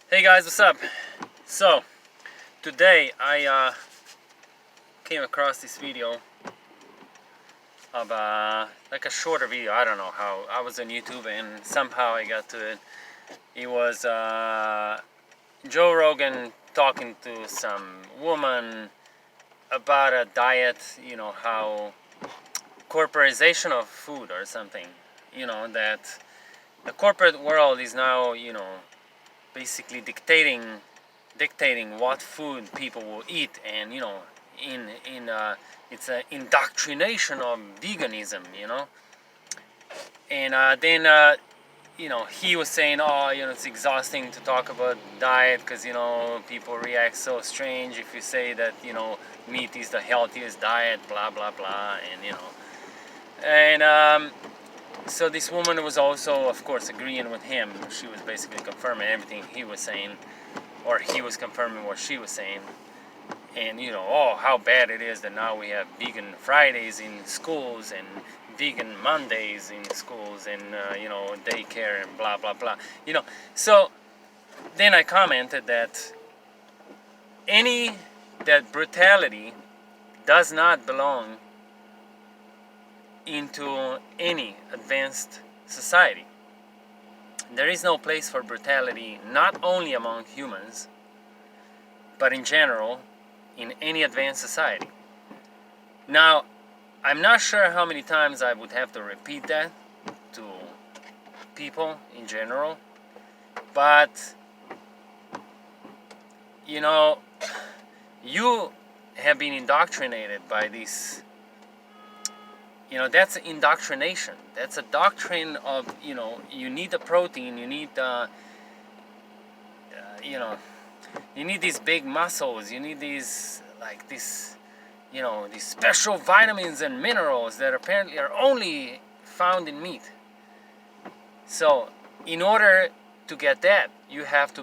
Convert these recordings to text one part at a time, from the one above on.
Hey guys, what's up? So today I came across this video of like a shorter video. I don't know how. I was on YouTube and somehow I got to it. It was Joe Rogan talking to some woman about a diet. You know how corporatization of food or something. You know that the corporate world is now basically dictating what food people will eat, and in it's an indoctrination of veganism, and then he was saying, oh, it's exhausting to talk about diet because people react so strange if you say that meat is the healthiest diet, blah blah blah, and so this woman was also, of course, agreeing with him. She was basically confirming everything he was saying, or he was confirming what she was saying. And oh, how bad it is that now we have vegan Fridays in schools and vegan Mondays in schools, and daycare and blah blah blah. So then I commented that that brutality does not belong into any advanced society. There is no place for brutality, not only among humans, but in general, in any advanced society. Now, I'm not sure how many times I would have to repeat that to people in general, but you have been indoctrinated by this. That's indoctrination. That's a doctrine of, you need the protein, you need the, you need these big muscles, you need these, like this, these special vitamins and minerals that apparently are only found in meat. So, in order to get that, you have to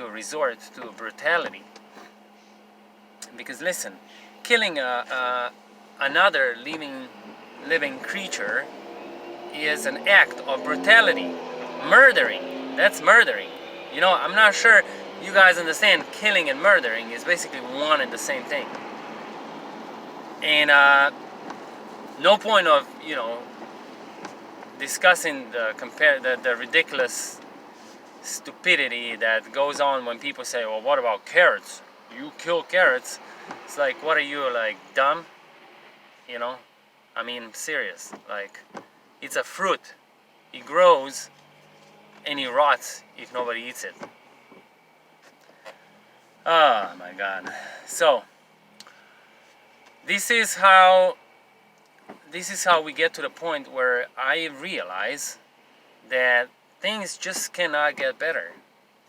resort to brutality. Because listen, killing another living creature is an act of brutality. Murdering, that's murdering. I'm not sure you guys understand, killing and murdering is basically one and the same thing. And no point of discussing the ridiculous stupidity that goes on when people say, well, what about carrots? You kill carrots. It's like, what are you, like, dumb? I mean, serious. Like, it's a fruit. It grows and it rots if nobody eats it. Oh my God. So this is how we get to the point where I realize that things just cannot get better.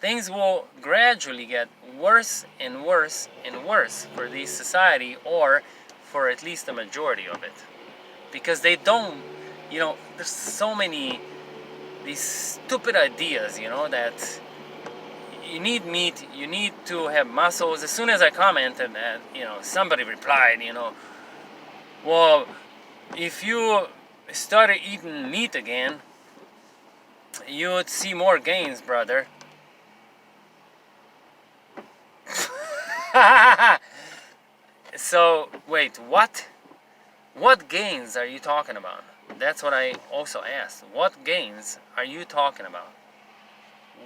Things will gradually get worse and worse and worse for this society, or for at least the majority of it. Because they don't, there's so many these stupid ideas, that you need meat, you need to have muscles. As soon as I commented that, somebody replied, well, if you started eating meat again, you would see more gains, brother. So, wait, what? What gains are you talking about? That's what I also asked. What gains are you talking about?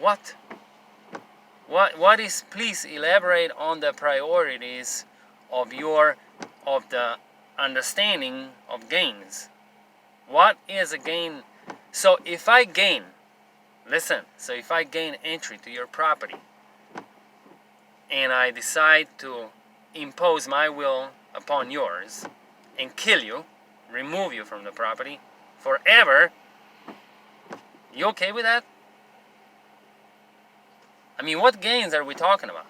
What? What is, please elaborate on the priorities of the understanding of gains. What is a gain? So if I gain, listen, so if I gain entry to your property and I decide to impose my will upon yours and kill you, remove you from the property forever, you okay with that? I mean, what gains are we talking about?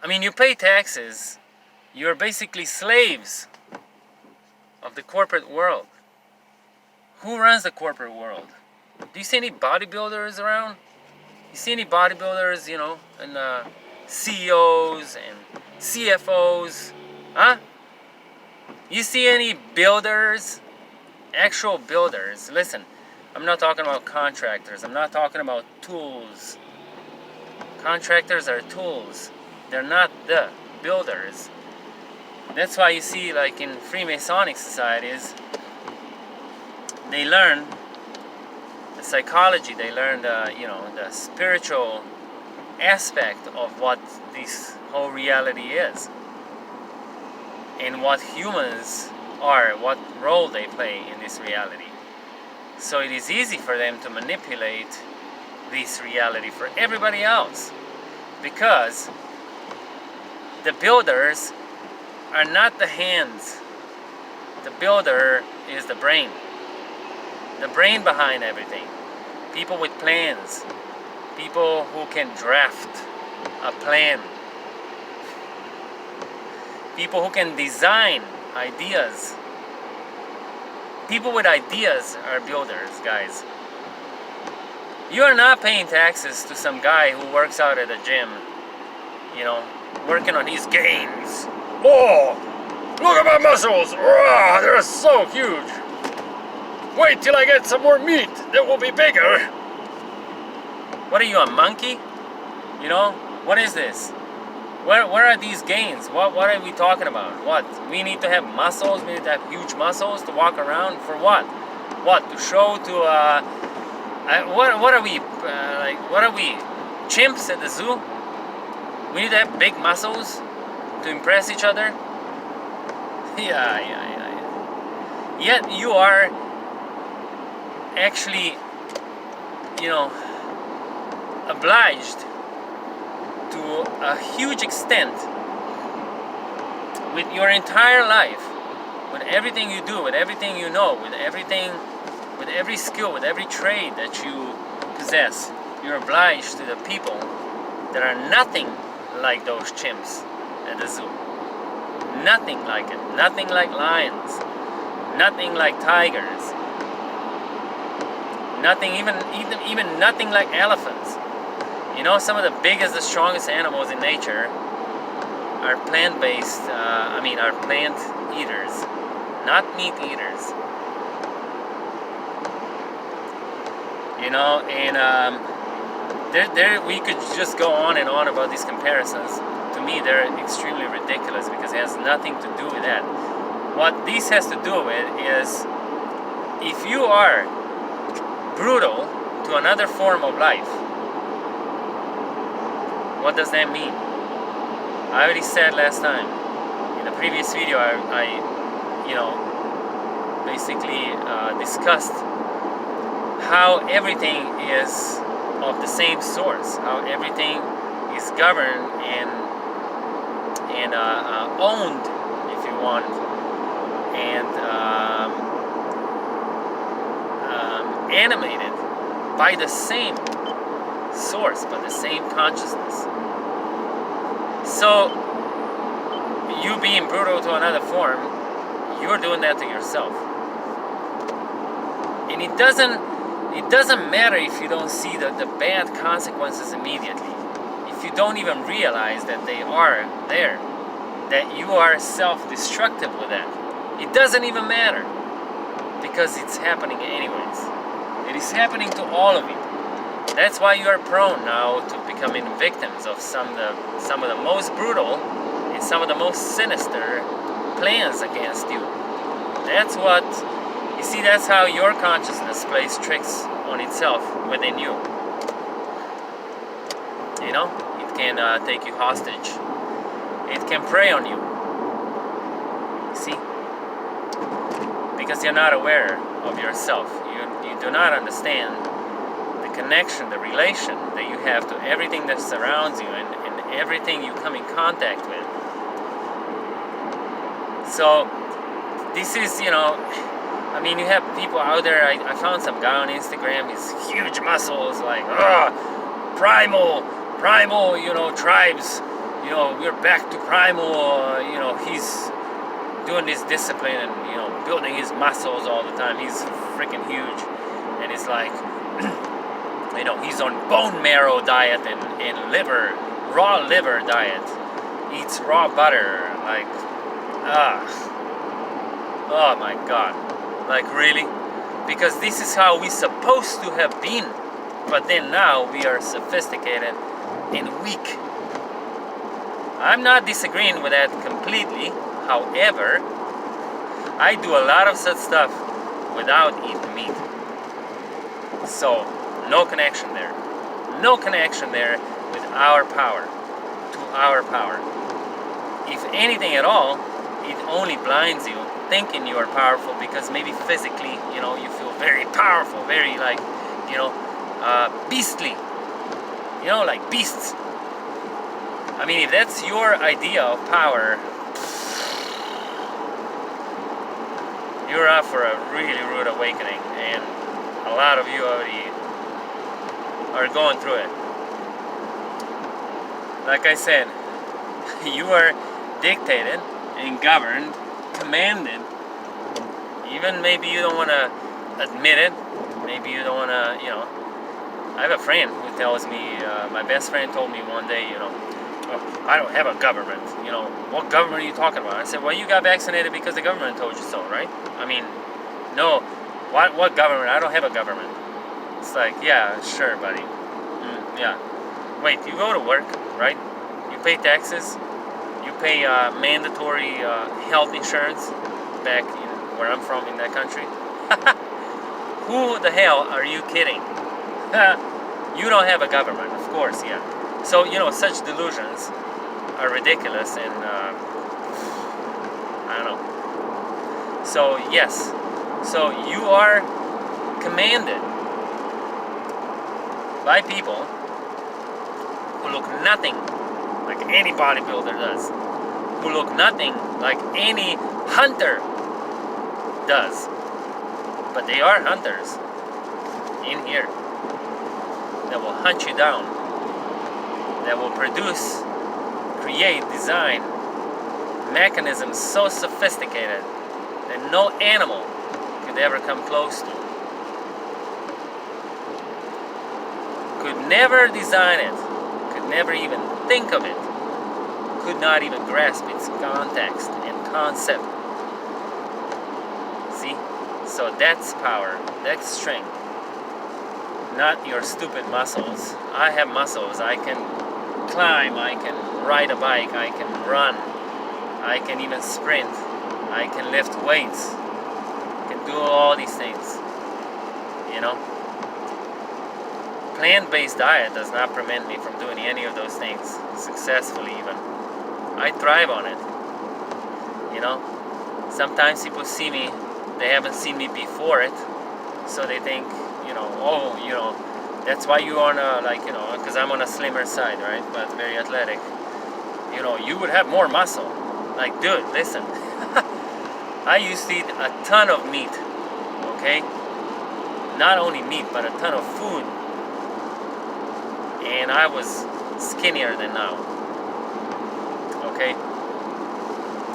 I mean, you pay taxes. You're basically slaves of the corporate world. Who runs the corporate world? Do you see any bodybuilders around? You see any bodybuilders, and CEOs and CFOs? Huh? You see any builders? Actual builders. Listen, I'm not talking about contractors. I'm not talking about tools. Contractors are tools. They're not the builders. That's why you see, like in Freemasonic societies, they learn the psychology, they learn the, you know, the spiritual aspect of what this whole reality is, and what humans are, what role they play in this reality. So it is easy for them to manipulate this reality for everybody else, because the builders are not the hands. The builder is the brain behind everything. People with plans, people who can draft a plan, people who can design ideas. People with ideas are builders, guys. You are not paying taxes to some guy who works out at a gym, you know, working on his gains. Oh, look at my muscles! Oh, they're so huge! Wait till I get some more meat, that will be bigger! What are you, a monkey? You know, what is this? Where are these gains? What are we talking about? What? We need to have muscles? We need to have huge muscles to walk around? For what? What? To show to, what are we, like, what are we? Chimps at the zoo? We need to have big muscles to impress each other? Yeah. Yet you are actually, you know, obliged to a huge extent with your entire life, with everything you do, with everything you know, with everything, with every skill, with every trade that you possess. You're obliged to the people that are nothing like those chimps at the zoo. Nothing like it. Nothing like lions. Nothing like tigers. Nothing, even nothing like elephants. You know, some of the biggest, the strongest animals in nature are plant-based, are plant eaters, not meat eaters. You know, and we could just go on and on about these comparisons. To me, they're extremely ridiculous because it has nothing to do with that. What this has to do with is, if you are brutal to another form of life, what does that mean? I already said last time in the previous video. I basically discussed how everything is of the same source, how everything is governed and owned, if you want, and animated by the same source, by the same consciousness. So you being brutal to another form, you're doing that to yourself. And it doesn't matter if you don't see the bad consequences immediately. If you don't even realize that they are there, that you are self-destructive with that. It doesn't even matter, because it's happening anyways. It is happening to all of you. That's why you are prone now to becoming victims of some of the most brutal and some of the most sinister plans against you. That's what, you see, that's how your consciousness plays tricks on itself within you. You know, it can take you hostage. It can prey on you. See? Because you're not aware of yourself. You do not understand the connection, the relation that you have to everything that surrounds you and everything you come in contact with. So, this is, you know, I mean, you have people out there. I found some guy on Instagram, his huge muscles, like, primal, you know, tribes, you know, we're back to primal, you know, he's doing this discipline and, you know, building his muscles all the time. He's freaking huge. And it's like, you know, he's on bone marrow diet and raw liver diet. Eats raw butter, like, oh my God. Like, really? Because this is how we're supposed to have been. But then now we are sophisticated. and weak. I'm not disagreeing with that completely. However, I do a lot of such stuff without eating meat. So, no connection there. No connection there with our power, to our power. If anything at all, it only blinds you, thinking you are powerful because maybe physically, you feel very powerful, very like, beastly. Like beasts. I mean, if that's your idea of power, you're up for a really rude awakening, and a lot of you already are going through it. Like I said, you are dictated and governed, commanded. Even maybe you don't want to admit it. Maybe you don't want to, I have a friend who tells me, my best friend told me one day, oh, I don't have a government. What government are you talking about? I said, well, you got vaccinated because the government told you so, right? I mean, no, what government? I don't have a government. It's like, yeah, sure, buddy. Yeah. Wait, you go to work, right? You pay taxes. You pay mandatory health insurance back in where I'm from in that country. Who the hell are you kidding? You don't have a government, of course, yeah. So, such delusions are ridiculous, and I don't know. So, yes. So, you are commanded by people who look nothing like any bodybuilder does, who look nothing like any hunter does. But they are hunters in here that will hunt you down, that will produce, create, design mechanisms so sophisticated that no animal could ever come close to. Could never design it, could never even think of it, could not even grasp its context and concept. See? So that's power, that's strength, not your stupid muscles. I have muscles. I can climb, I can ride a bike, I can run, I can even sprint, I can lift weights, I can do all these things, Plant-based diet does not prevent me from doing any of those things successfully even. I thrive on it. Sometimes people see me, they haven't seen me before it, so they think, that's why you are on a, because I'm on a slimmer side, right? But very athletic. You would have more muscle. Like, dude, listen. I used to eat a ton of meat, okay? Not only meat, but a ton of food. And I was skinnier than now, okay?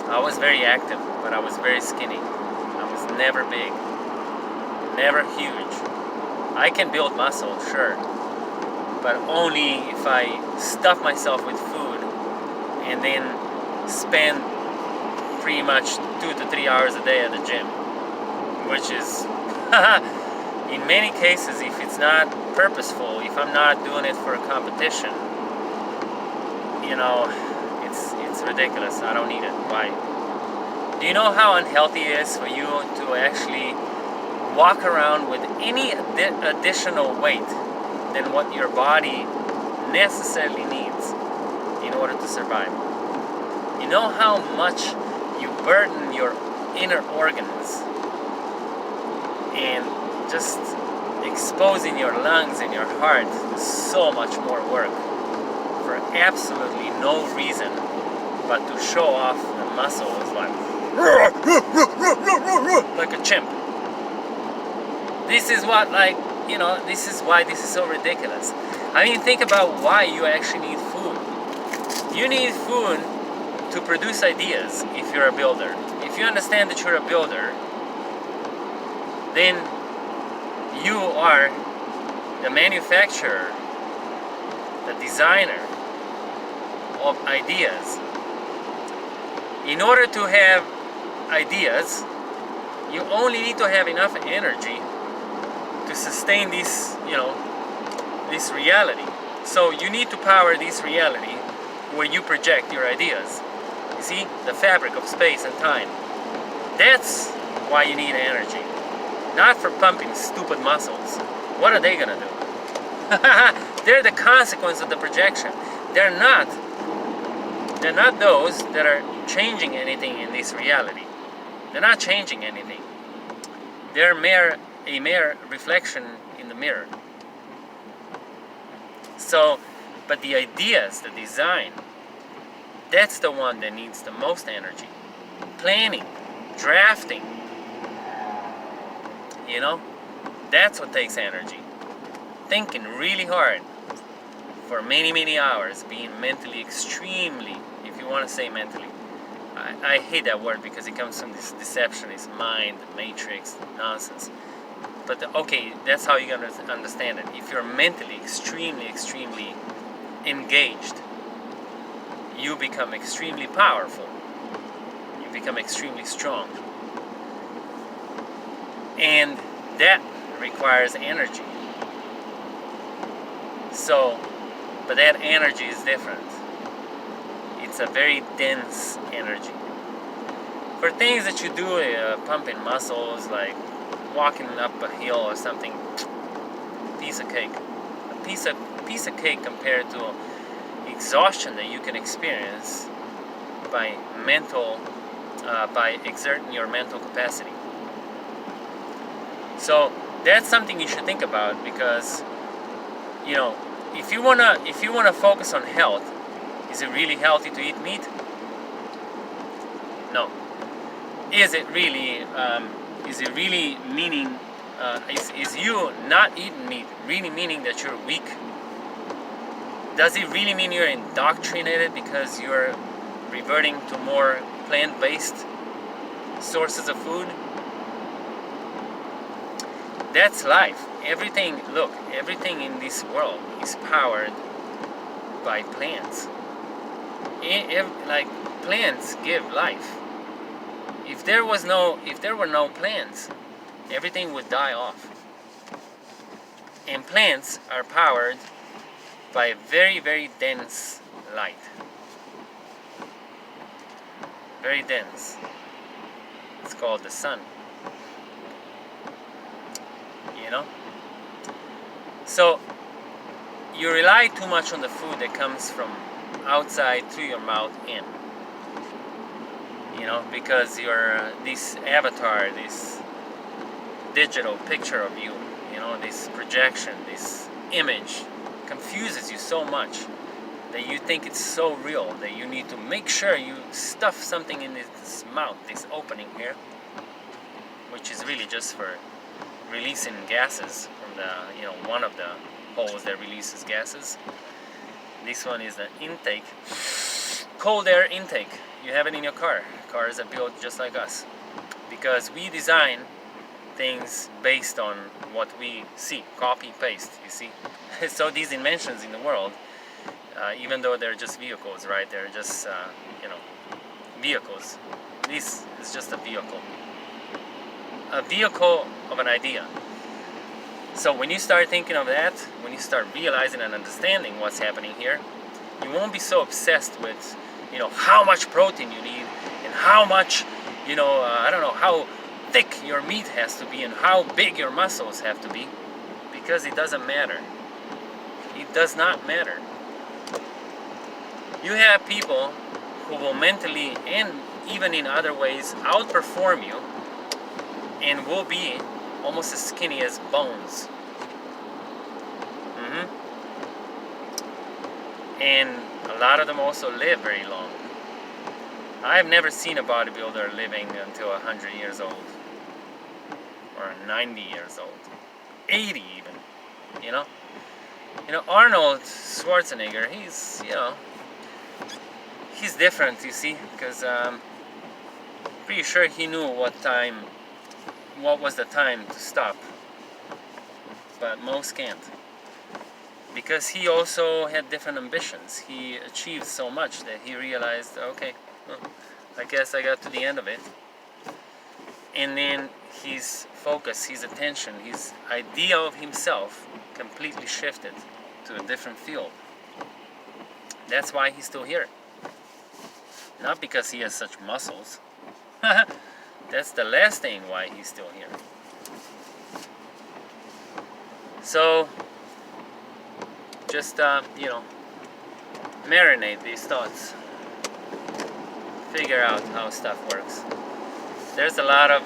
I was very active, but I was very skinny. I was never big, never huge. I can build muscle, sure, but only if I stuff myself with food and then spend pretty much 2 to 3 hours a day at the gym, which is, in many cases, if it's not purposeful, if I'm not doing it for a competition, it's ridiculous. I don't need it. Why? Do you know how unhealthy it is for you to actually walk around with any additional weight than what your body necessarily needs in order to survive? You know how much you burden your inner organs and just exposing your lungs and your heart to so much more work for absolutely no reason but to show off the muscles like a chimp. This is what, this is why this is so ridiculous. I mean, think about why you actually need food. You need food to produce ideas if you're a builder. If you understand that you're a builder, then you are the manufacturer, the designer of ideas. In order to have ideas, you only need to have enough energy to sustain this, this reality. So you need to power this reality where you project your ideas. You see, the fabric of space and time. That's why you need energy. Not for pumping stupid muscles. What are they gonna do? They're the consequence of the projection. They're not those that are changing anything in this reality. They're not changing anything. They're a mere reflection in the mirror. So, but the ideas, the design, that's the one that needs the most energy. Planning, drafting, you know, that's what takes energy. Thinking really hard for many, many hours, being mentally extremely, if you want to say mentally, I hate that word because it comes from this deceptionist mind, matrix, nonsense. But okay, that's how you're going to understand it. If you're mentally extremely, extremely engaged, you become extremely powerful. You become extremely strong. And that requires energy. So, but that energy is different. It's a very dense energy. For things that you do, pumping muscles, like walking up a hill or something, piece of cake. A piece of cake compared to exhaustion that you can experience by exerting your mental capacity. So that's something you should think about, because you know, if you wanna focus on health, is it really healthy to eat meat? No. Is it really meaning? Is you not eating meat really meaning that you're weak? Does it really mean you're indoctrinated because you're reverting to more plant-based sources of food? That's life. Everything in this world is powered by plants. Like plants give life. If there were no plants, everything would die off. And plants are powered by very, very dense light. Very dense. It's called the sun. You know? So you rely too much on the food that comes from outside through your mouth in. You know, because this avatar, this digital picture of you, you know, this projection, this image confuses you so much that you think it's so real that you need to make sure you stuff something in this mouth, this opening here, which is really just for releasing gases from the, you know, one of the holes that releases gases. This one is the intake, cold air intake. You have it in your car. Cars are built just like us, because we design things based on what we see, copy paste, you see. So these inventions in the world, even though they're just vehicles, right, they're just you know, vehicles. This is just a vehicle of an idea. So when you start thinking of that, when you start realizing and understanding what's happening here, you won't be so obsessed with, you know, how much protein you need and how much, you know, I don't know, how thick your meat has to be and how big your muscles have to be, because it doesn't matter. It does not matter. You have people who will mentally and even in other ways outperform you and will be almost as skinny as bones. And a lot of them also live very long. I've never seen a bodybuilder living until 100 years old, or 90 years old, 80 even. You know, Arnold Schwarzenegger. He's, you know, he's different. You see, because pretty sure he knew what was the time to stop, but most can't. Because he also had different ambitions. He achieved so much that he realized, okay, well, I guess I got to the end of it. And then his focus, his attention, his idea of himself completely shifted. to a different field. That's why he's still here. Not because he has such muscles. That's the last thing why he's still here. So, just, you know, marinate these thoughts. Figure out how stuff works. There's a lot of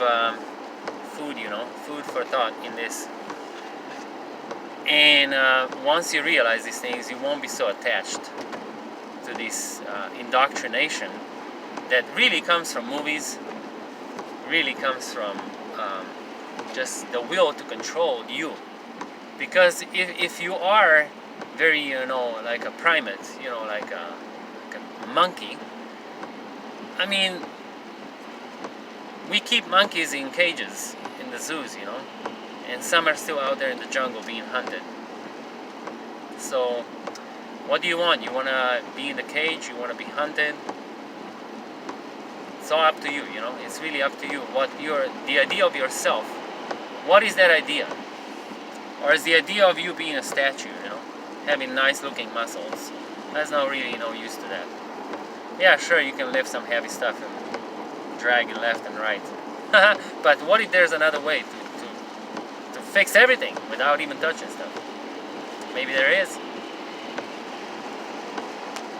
food, you know, food for thought in this. And once you realize these things, you won't be so attached to this indoctrination that really comes from movies, really comes from just the will to control you. Because if you are very, you know, like a primate, you know, like a monkey, I mean, we keep monkeys in cages in the zoos, you know, and some are still out there in the jungle being hunted. So, what do you want? You want to be in the cage? You want to be hunted? It's all up to you, you know. It's really up to you. The idea of yourself. What is that idea? Or is the idea of you being a statue, you know, having nice looking muscles? There's no really no use to that. Yeah, sure, you can lift some heavy stuff and drag it left and right. But what if there's another way to fix everything without even touching stuff? Maybe there is.